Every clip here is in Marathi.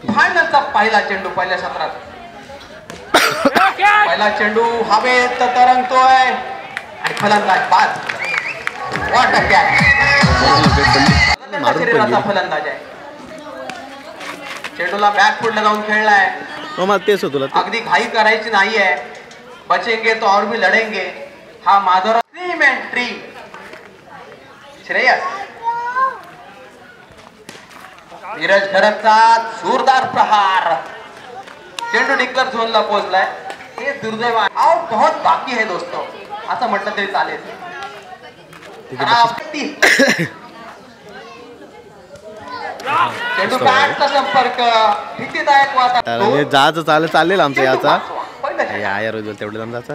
फायनलचा पहिला चेंडू पहिल्या सत्रात. पहिला चेंडू हवेत तरंगतोय आणि फलंदाज बाद. What a catch. शरीराचा फलंदाज आहे. चेंडूला बॅक फुटला जाऊन खेळलाय. तेच तुला अगदी घाई करायची नाहीये. बचेंगे तो और भी लढेंगे. हा माधुरा ट्री श्रेयस. नीरज घरचा जोरदार प्रहार. चेंडू डिक्लेअर झोनला पोहोचलाय. हे दुर्दैव आहे. आउट बहुत बाकी है दोस्तों असं म्हटलं तरी चालेल. चेंडू बॅटचा संपर्क भीतीदायक वातावरण. जायचं चालेल आमचं याचा यार तेवढं जमजाचा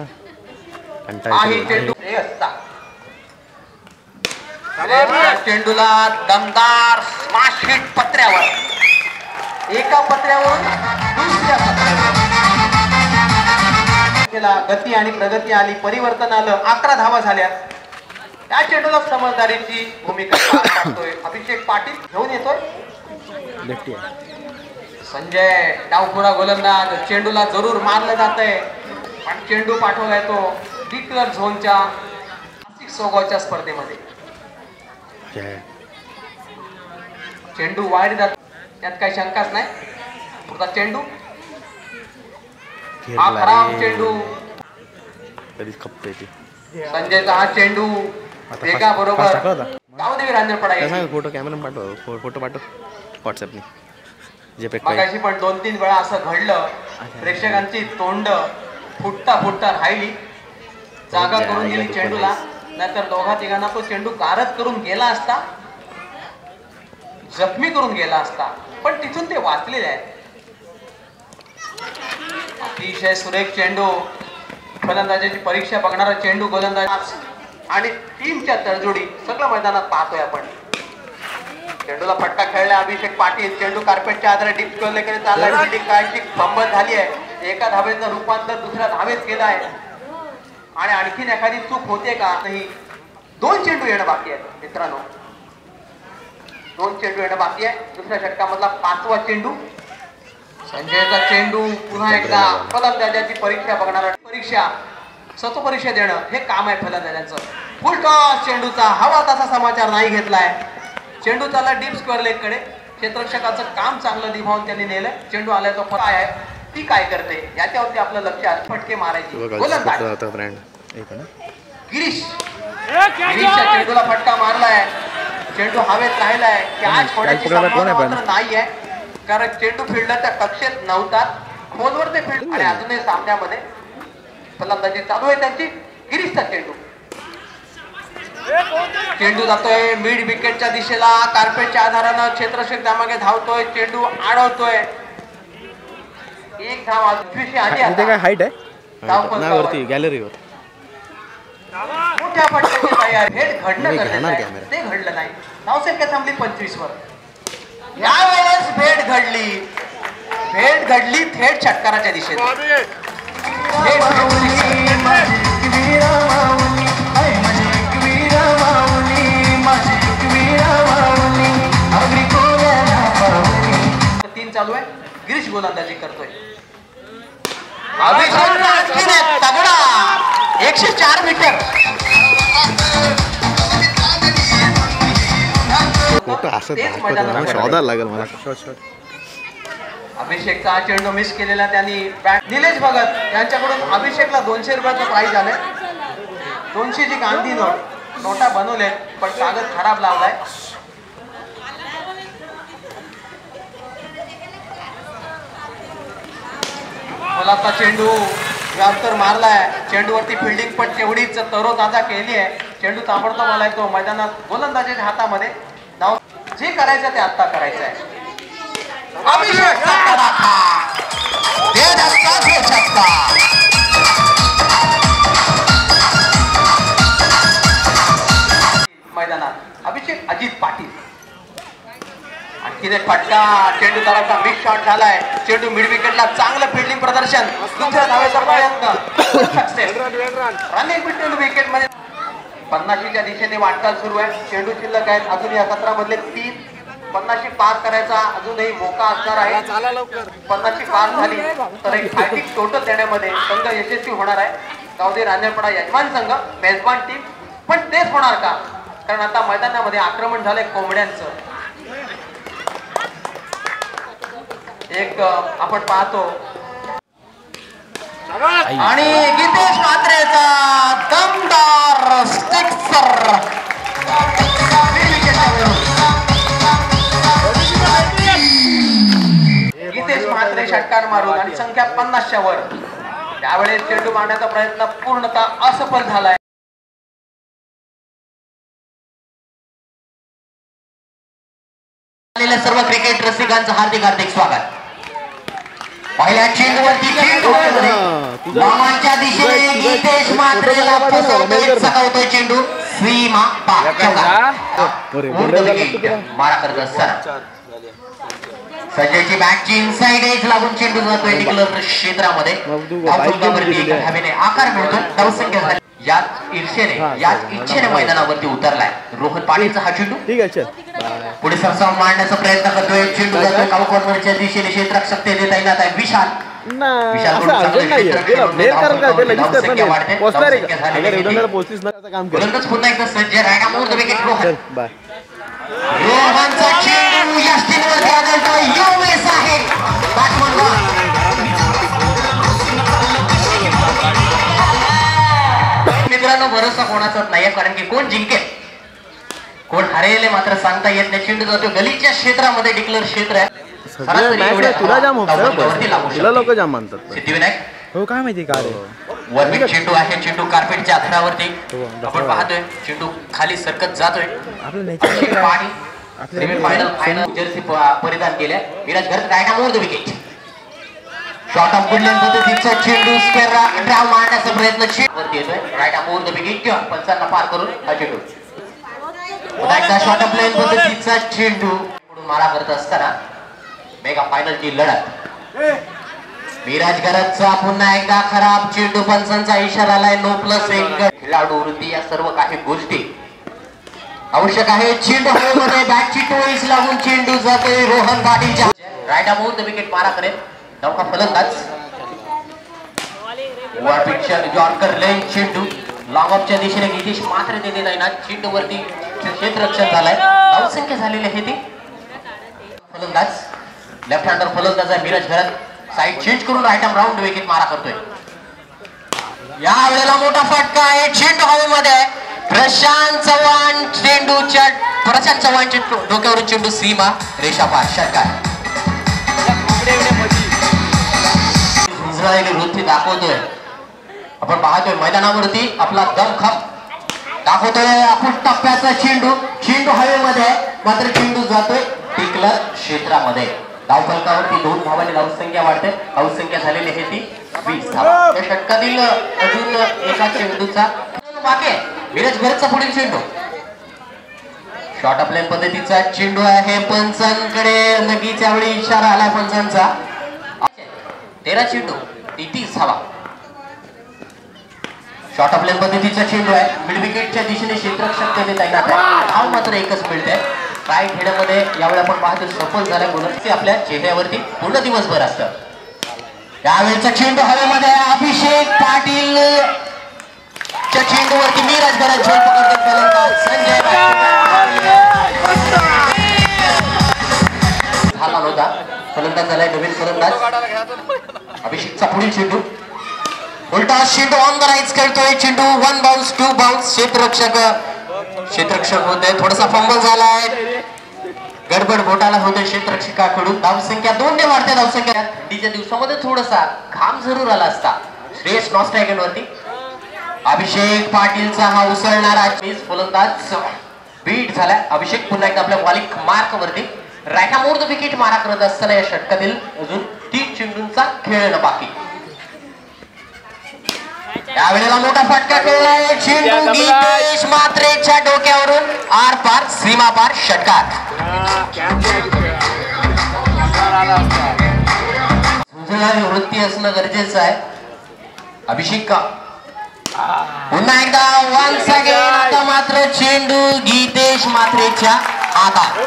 चेंडूला दमदार स्मॅश हिट पत्र्यावर. एका पत्र्यावरून दुसऱ्या पत्र्यावर गती आणि प्रगती आली. परिवर्तन आलं. 11 धावा झाल्या. त्या चेंडूला समजदारीची भूमिका पाहतोय अभिषेक पाटील. घेऊन येतोय संजय. डावपुरा गोलंदाज. चेंडूला जरूर मारलं जातंय पण चेंडू पाठवलाय तो डिक्लेअर झोनच्या नाशिक सोगावच्या स्पर्धेमध्ये. चेंडू वाईड जात त्यात काही शंकाच नाही. पुढचा चेंडू हा खराब चेंडू. संजयचा हा चेंडू वेगा बरोबर गावदेवी रांजण पडायचा. फोटो कॅमेरा फोटो पाठव व्हॉट्सअपने. मगाशी पण 2-3 वेळा असं घडलं. प्रेक्षकांची तोंड फुटता राहिली. जागा करून गेली चेंडूला. नाहीतर दोघा तिघांना तो चेंडू गारद करून गेला असता. जखमी करून गेला असता. पण तिथून ते वाचलेले आहेत. अतिशय सुरेख चेंडू. फलंदाजाची परीक्षा बघणारा चेंडू गोलंदाज आणि टीमच्या तडजोडी सगळं मैदानात पाहतोय आपण. चेंडूला फटका खेळला अभिषेक पाटील. चेंडू कार्पेटच्या आधारे डीप कडे चाललाय. फिल्डिंग काळजी बंबत झाली आहे. एका धावेचं रूपांतर दुसऱ्या धावेत केलं आहे आणि आणखीन एखादी चूक होते का नाही. 2 चेंडू येणं बाकी आहे मित्रांनो. 2 चेंडू येणं बाकी आहे. दुसऱ्या षटकामधला 5वा चेंडू. संजयचा चेंडू. पुन्हा एकदा फलंदाजाची परीक्षा बघणारा. परीक्षा सत्परीक्षा देणं हे काम आहे फलंदाजांचं. फुल टॉस चेंडूचा. हवा तसा समाचार नाही घेतलाय. चेंडू चालला डीप स्क्वेअर लेग कडे. क्षेत्ररक्षकाचं काम चांगलं निभावून त्यांनी नेलं. चेंडू आलाय तो काय आहे ती काय करते याच्यावरती आपलं लक्ष आहे. फटके मारायची. गोलंदाज गिरीश. गिरीशच्या चेंडूला फटका मारलाय. चेंडू हवेत राहिलाय. कॅच होण्याची संभावना नाहीये कारण चेंडू फिल्डरच्या कक्षेत नव्हता. खोलवर ते फिल्ड आणि अजूनही सामन्यामध्ये फलंदाजी चालू आहे त्यांची. गिरीशचा चेंडू. चेंडू जातोय मिड विकेटच्या दिशेला. कार्पेटच्या आधारानं क्षेत्ररक्षक त्यामागे धावतोय. चेंडू अडवतोय. एक धाव आधी काय हाईट आहे वरती गॅलरीवर. मोठ्या फटक्याची तयारी. हेड घडणं ते घडलं नाही. धावसंख्या थांबली 25 वर. यावेळेस भेट घडली थेट षटकाराच्या दिशेने. तीन चालू आहे. गिरीश गोलंदाजी करतोय. अभिषेक तगडा 104 मीटर. शोधायला लागेल मला. अभिषेकचा चेंडू मिस केलेला त्यांनी. निलेश भगत यांच्याकडून अभिषेकला 200 रुपयाचं प्राइज आलंय. 200 ची गांधी नोटा बनवले पण कागद खराब लावलाय. मुलाचा चेंडू व्याप्तर मारलाय. चेंडूवरती फिल्डिंग पण तेवढीच तरोताजा केली आहे. चेंडू ताबडतोब आलाय तो मैदानात. गोलंदाजाच्या हातामध्ये. धाव जे करायचं ते आता करायचं आहे. अभिषेक मैदानात अभिषेक अजित पाटील. आणखीन एक फटका. चेंडू तराचा मिस शॉट झालाय. चेंडू मिड विकेटला चांगलं फिल्डिंग प्रदर्शन. दुसऱ्या धावेचा प्रयत्न सक्सेस. रनिंग बिटवीन विकेट मध्ये 50च्या दिशेने वाटचाल सुरू आहे. चेंडू शिल्लक आहेत अजून या सत्रामधले 3. 50 पार करायचा अजूनही मोका असणार आहे. 50 पार झाली तर एक फायटिंग टोटल देण्यामध्ये संघ यशस्वी होणार आहे. गावदे रांजणपाडा यजमान संघ मेजबान टीम पण तेच होणार का? कारण आता मैदानामध्ये आक्रमण झालंय कोंबड्यांचं. एक आपण पाहतो आणि गीतेश म्हात्रेचा दमदार सिक्सर. गीतेश म्हात्रे षटकार मारून आणि संख्या 50च्या वर. त्यावेळेस चेंडू मारण्याचा प्रयत्न पूर्णतः असफल झालाय. सर्व क्रिकेट रसिकांचं हार्दिक हार्दिक स्वागत. पहिल्या चेंडूवरती चेंडू मामांच्या दिशेने गीतेश म्हात्रेला फसवतोय, चकावतोय चेंडू सीमा पार. मारा करत असताना संजयची बॅटची इनसाइड एज लागून चेंडू जातोय डिक्लेअर क्षेत्रामध्ये. धावेने आकार मिळतो. धावसंख्या झाली. याच इच्छेने मैदानावरती उतरलाय रोहन पाटीलचा हा चेंडू. ठीक आहे, पुढे सरसावून मारण्याचा प्रयत्न करतोय. चेंडू जातोय काउ कॉर्नरच्या दिशेने. क्षेत्ररक्षक ते देता येणार आहे विशाल. गोलंदाज पुन्हा एकदा सज्ज. रायडामोर विकेट रोहन. रोहनचा चेंडू या स्टीलवरती आदळतोय. योगेश आहे बॅट्समन. मित्रांनो भरोसा कोणाचाच नाही, कारण की कोण जिंकेल कोण हरेल मात्र सांगता येत नाही. चेंडू जातो गलीच्या क्षेत्रामध्ये. डिक्लेअर क्षेत्र आहे. तुला जाम तुला लोक जाम मानतात. सिद्धिविनायक हो काय माहिती का वरती चेंडू आहे. चेंडू कार्पेटच्या आधारावरती आपण पाहतोय. चेंडू खाली सरकत जातोय. फायनल जर्सी परिधान केल्या विराज घरत. रायडामोर the wicket. Short of good length पद्धतीचा चेंडू स्क्वेअर ड्राव मारण्याचा प्रयत्न वरती येतोय. रायडामोर द विकेट. 50 पार करून हा चेंडू पुन्हा एकदा शॉर्ट ऑफ लाईन पद्धतीचा चेंडू मारा करत असताना मेगा फायनलची लढत. विराज घरतचा पुन्हा एकदा खराब चेंडू. पंचांचा इशारा आलाय. No plus 1. खेळाडू वृत्ती या सर्व काही गोष्टी आवश्यक आहे. चेंडू हवेमध्ये बॅटची टोळीस लागून चेंडू जातोय रोहन पाटीलच्या. रायडामोर द विकेट मारा करेल नौका फलंदाज. जॉर्कर लेन चेंडू लॉंग ऑफच्या दिशेने गीतेश म्हात्रे ते देत आहे ना. चेंडू वरती क्षेत्ररक्षण झालाय. धावसंख्या झालेली आहे ती. फलंदाज लेफ्ट हँडर फलंदाज आहे मिराज घरत. साइड चेंज करून राईट आर्म राऊंड विकेट मारा करतोय. या वेळेला मोठा फटका आहे. चेंडू हवेमध्ये. प्रशांत चव्हाणच्या डोक्यावरून चेंडू सीमा रेषा पार. षटकार. इस्रायली वृत्ती दाखवतोय. आपण पाहतोय मैदानावरती आपला दमखम दाखवतोय. आपण टप्प्याचा चेंडू. चेंडू हवेमध्ये मात्र चेंडू जातोय डिक्लेअर क्षेत्रामध्ये. धावफलकावरती 2 धावांनी धावसंख्या वाढते. धावसंख्या झालेली आहे ती 20 धावा. या षटकातील अजून एका चेंडूचा बाकी आहे. विराज घरचा पुढील चेंडू. शॉर्ट ऑफ लाईन पद्धतीचा चेंडू आहे. पंचांकडे लगीच्या वेळी इशारा आलाय पंचांचा. 13 चेंडू 30 धावा. शॉर्ट ऑफ लाईन पद्धतीचा चेंडू आहे. मिड विकेटच्या दिशेने क्षेत्ररक्षक देत आहे. धाव मात्र एकच मिळते. ट्राय खेळण्यामध्ये यावेळी आपण पाहतो सफल झाल्या. बोलरचे आपल्या चेहऱ्यावरती पूर्ण दिवसभर असतं. यावेळेचा चेंडू हवेमध्ये. अभिषेक पाटील च्या चेंडूवरती मिराज घरत झेल पकडतो फलंदाज संजय. झाला नव्हता. फलंदाज झालाय नवीन फलंदाज. अभिषेकचा पुढील चेंडू. उलटा चेंडू ऑन द राईट खेळतोय. चेंडू 1 बाउन्स 2 बाउन्स. क्षेत्ररक्षक होते. थोडासा फंबल झालाय. गडबड घोटाळा होतोय क्षेत्ररक्षकाकडून. धावसंख्या 2 ने वाढते. धावसंख्या थंडीच्या दिवसामध्ये थोडासा घाम जरूर आला असता. श्रेयस नॉस्ट्रायगन वरती. अभिषेक पाटीलचा हा उसळणारा फलंदाज बीट झालाय. अभिषेक पुन्हा एकदा आपल्या बॉलिंग मार्क वरती. रायडामोर द विकेट मारा करत असताना या षटकातील अजून 3 चेंडूंचा खेळणं बाकी. यावेळेला मोठा फटका खेळलाय. चेंडू गीतेश म्हात्रेच्या डोक्यावरून आर पार सीमा पार. षटकार. वृत्ती असणं गरजेचं आहे. अभिषेक का पुन्हा एकदा वन्स अगेन. आता मात्र चेंडू गीतेश म्हात्रेच्या हातात.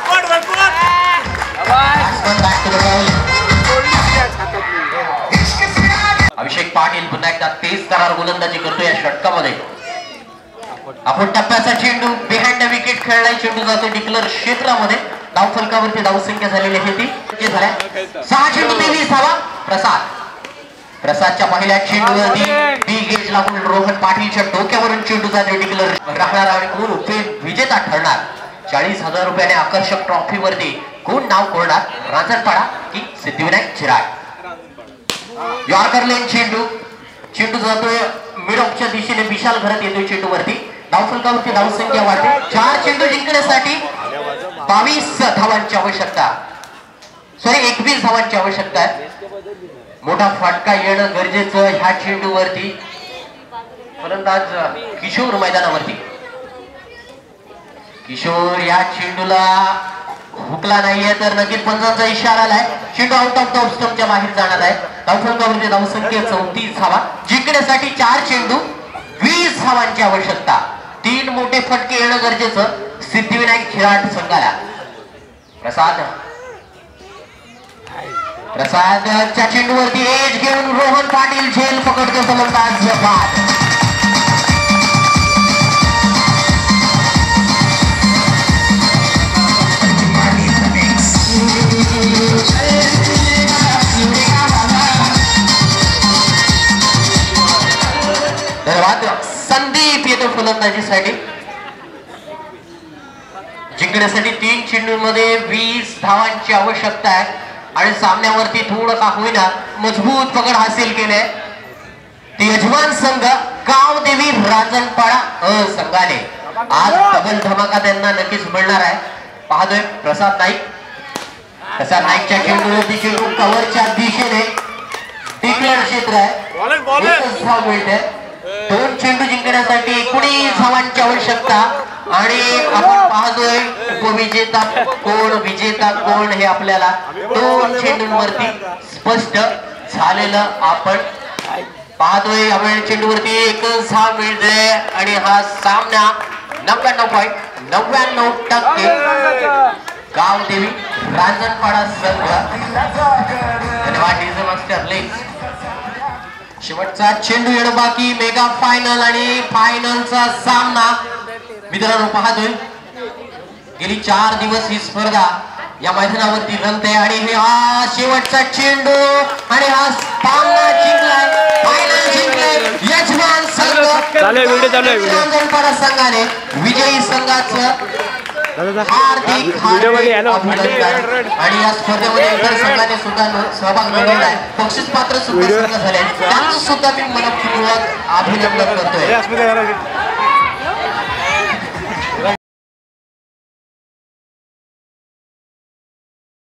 अभिषेक पाटील पुन्हा एकदा तेज तरार गोलंदाजी करतो या षटकामध्ये. आपण टप्प्याचा चेंडू बिहाइंड द विकेट खेळलाय. चेंडू जातो डिक्लर क्षेत्रामध्ये. धाव फलकावरती धावसंख्या झालेली आहे ती झाल्या 6 चेंडू 23 धावा. प्रसादच्या पहिल्या चेंडूवरती बी गेज लागून रोहन पाटीलच्या डोक्यावरून चेंडू जातो डिक्लर राहणार आणि कोण विजेता ठरणार. 40,000 रुपयाने आकर्षक ट्रॉफीवरती कोण नाव कोरणार, राजनपाडा की सिद्धिविनायक चिराग. यॉर्कर लेन चेंडू जातोय मिड ऑफच्या दिशेने. विशाल घरात येतोय चेंडूवरती. धावफलकावरती धावसंख्या वाढते. 4 चेंडू जिंकण्यासाठी 22 धावांची आवश्यकता, 21 धावांची आवश्यकता आहे. मोठा फटका येणं गरजेचं ह्या चेंडूवरती. फलंदाज किशोर मैदानावरती. किशोर या चेंडूला हुकला नाहीये तर नक्कीच पंचांचा इशारा आलाय. चेंडू आउट ऑफ द स्टंपच्या बाहेर जाणार आहे. धावफलकावरती धावसंख्या 34 धावा. जिंकण्यासाठी 4 चेंडू 20 धावांची आवश्यकता. 3 मोठे फटके येणं गरजेचं सिद्धिविनायक खिराट संघाला. प्रसादच्या चेंडूवरती एज घेऊन रोहन पाटील झेल पकडतो फलंदाज बाद. धन्यवाद. संदीप येतो फलंदाजीसाठी. जिंकण्यासाठी 3 चेंडूंमध्ये 20 धावांची आवश्यकता आहे आणि सामन्यावरती थोडं का होईना मजबूत पकड हासिल केले यजमान संघ गावदेवी राजनपाडा संघाने. आज डबल धमाका त्यांना नक्कीच मिळणार आहे. पाहतोय प्रसाद नाईकच्या चेंडूवरती चेंडू कव्हरच्या दिशेने डिक्लेअर क्षेत्र आहे. 2 चेंडू जिंकण्यासाठी 19 धावांची आवश्यकता आणि आपण पाहतोय उपविजेता कोण विजेता कोण हे आपल्याला 2 चेंडूंवरती स्पष्ट झालेलं आपण पाहतोय. आपण चेंडूवरती 1 धाव मिळते आणि हा सामना 99.99% गावदेवी राजनपाडा संघ. धन्यवाद मास्टर. शेवटचा चेंडू येणं बाकी. मेगा फायनल आणि फायनलचा सामना मित्रांनो पाहतोय. गेली 4 दिवस ही स्पर्धा या मैदानावरती रंगते आणि हा शेवटचा चेंडू आणि हा सामना जिंकलाय. फायनल जिंकलाय यजमान संघ राजनपाडा संघाने. विजयी संघाचं हार्दिक अभिनंदन. आणि या स्पर्धेमध्ये इतर संघाने सुद्धा सहभाग नोंदवला आहे. बक्षीस पात्र सुद्धा संघ झाले. त्यांचं सुद्धा मी मनपूर्वक अभिनंदन करतोय.